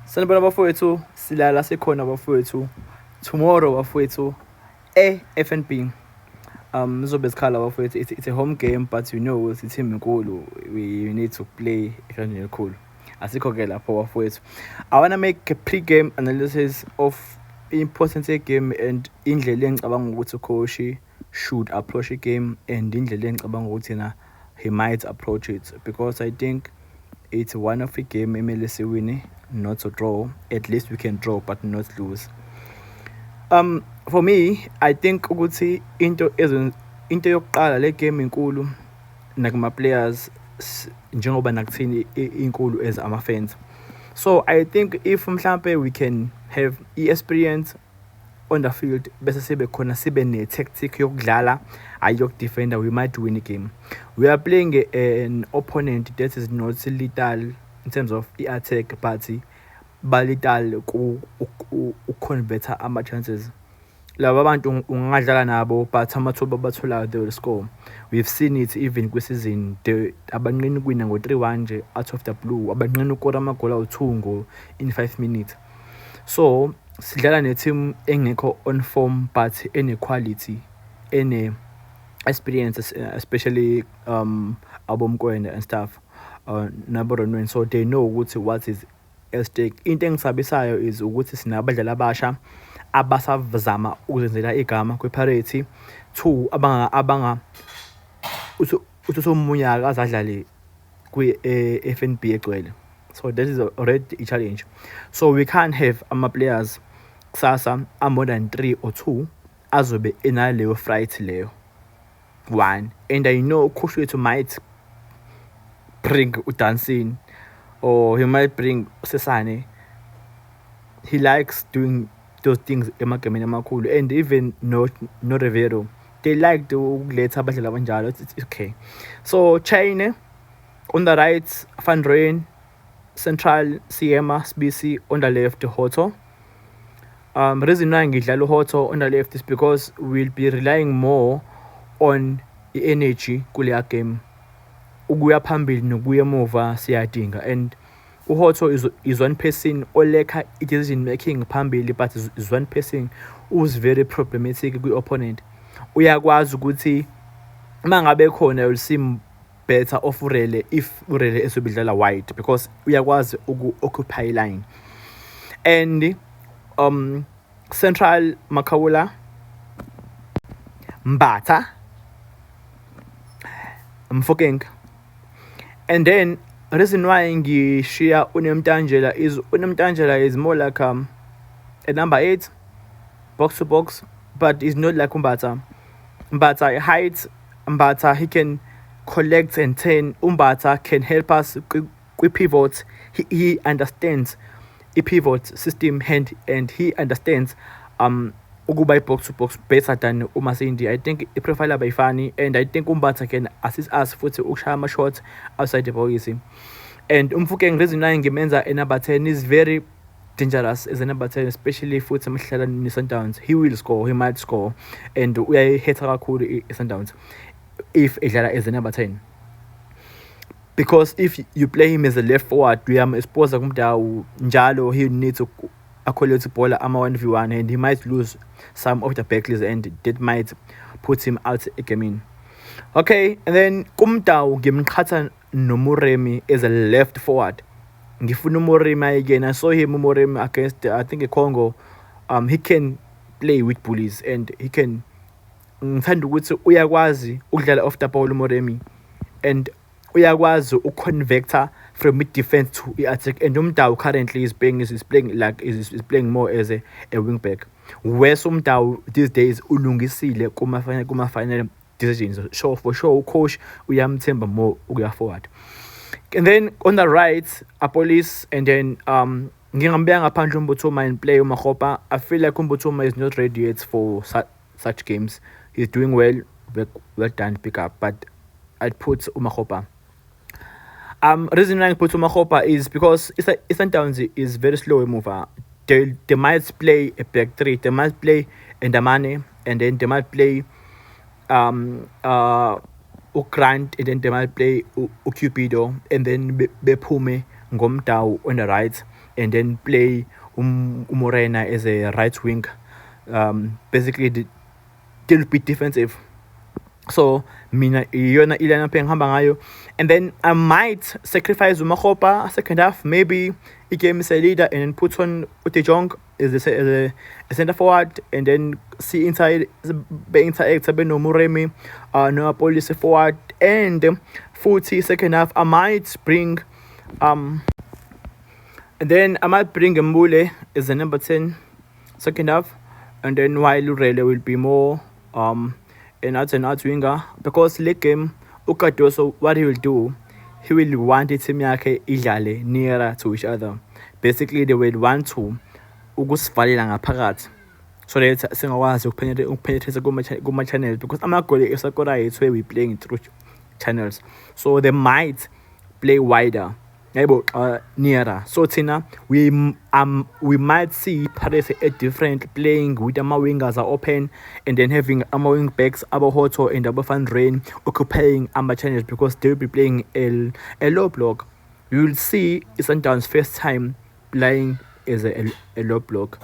Sanibona bafowethu, silala sekhona bafowethu. Tomorrow bafowethu, FNB. Izobe sikhala bafowethu. It's a home game, but you know it's team enkulu. We need to play ekanjani elikhulu. Asikho ke lapho bafowethu. I wanna make a pre-game analysis of importance game and indlela engicabanga ukuthi coach should approach a game and indlela engicabanga ukuthi na he might approach it, because I think it's one of a game emele siwine, not to draw. At least we can draw but not lose. For me, I think ukuthi into yokuqala le game inkulu nakuma players njengoba nakuthini inkulu as ama fans. So I think if mhlambe we can have experience on the field bese sibe khona sibe ne tactic yokudlala ayokudefender, we might win a game. We are playing an opponent that is not lethal in terms of attack, but lethal ku convert ama chances. Laba bantu ungadlala nabo but amathuba batholayo they will score. We've seen it even kwisizini, abanqini kwina ngo 3-1 nje out of the blue, abanqini ukora amagola u2 in 5 minutes. So sidlala ne team engekho on form but ene quality, ene experience, especially abomkwenda and stuff, naboronweni, so they know ukuthi what is at stake. Into engisabisayo is ukuthi sinabadlali abasha abasavazama ukuzenzela igama kwePirates. 2 abanga usomunyaka azadlale kwi-FNB egcwele. So that is already a challenge. So we can't have ama players kusasa more than 3 or 2 azobe enaleyo fright leyo. 1, and I know coach wethu might bring uDancing or he might bring Sesane. He likes doing those things emagameni amakhulu, and even no Rivero, they like to ukuletha abadlali abanjalo. It's okay. So China on the right, Van Rooyen, central Siema Sbisi, on the left Hoto. Reason why ngidlala uHoto on the left is because we'll be relying more on the energy kule game. Ukuya phambili nokuya emuva siyadinga, and uHoto is one person olekha decision making phambili, but is one person who's very problematic kwi opponent. Uyakwazi ukuthi mangabe khona you'll seem better of Urele if Urele esobidlala wide, because uyakwazi occupy line. And central Makawula, Mbata, Mfokeng. And then reason why ngishiya uNemtanjela is more like a number 8 box to box, but it's not like Mbata. Mbata height, Mbata he can collect and turn. Mbata can help us with pivot. He understands a pivot system and he understands ukuba box to box better than uMasindi. I think I profile abayifani, and I think Mbata can assist us futhi ukushaya ama shots outside the box. And Mfokeng reason why ngimenza number 10 is very dangerous as a number 10, especially futhi mhlala ni Sundowns. He will score, he might score, and uyayiheta kakhulu Sundowns if edlala as a number 10. Because if you play him as a left forward, uyamexpose kumdawu njalo, he needs to accolade ball ama 1v1, and he might lose some of the backless, and that might put him out again. Okay, and then kumdawu ngimqhatha noMoremi as a left forward. Ngifuna uMoremi again. I saw him Moremi against I think a Congo. He can play with bullies, and he can ngithanda ukuthi uyakwazi ukudlala off the ball uMoremi, and uyakwazi uconvector from mid defense to attack. And Umdawu currently is playing more as a wing back, where Umdawu these days ulungisile kuma final decisions. So for sure coach uyamthemba more ukuya forward. And then on the right Police, and then ngingambeka ngaphandle uMbuthuma and play uMakgopa. I feel like uMbuthuma is not ready yet for such games. He's doing well done pick up, but I'd put uMakgopa. Reason why I put uMakgopa is because Sundowns is very slow mover. They might play a back 3, they might play Ndamane, and then they might play Grant, and then they might play Cupido, and then Bepume Ngomdao on the right, and then play Morena as a right wing. Basically they'll be defensive. So mina iyona ilana phe ngihamba ngayo, and then I might sacrifice uMakgopa second half, maybe game is a leader, and then put on De Jong as a center forward, and then see inside be interact be no Moremi no police forward, and 40 second half I might bring and then I might bring Mbule as a number 10 second half, and then while Lurele will be more an out winger, because late game Cardoso, what he will do, he will want it team yakhe idlale nearer to each other. Basically they will want to ukusivalela ngaphakathi, so that singakwazi ukupenetrate kuma channels, because amagoli esakora is where we playing through channels, so they might play wider nearer. So Tina, we might see Paris a different, playing with the wingers are open, and then having wing backs Hoto and Van Rain occupying channels, because they'll be playing a low block. You will see Sundowns first time playing as a low block.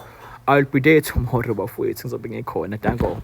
I'll be there tomorrow before it's something I call Natango.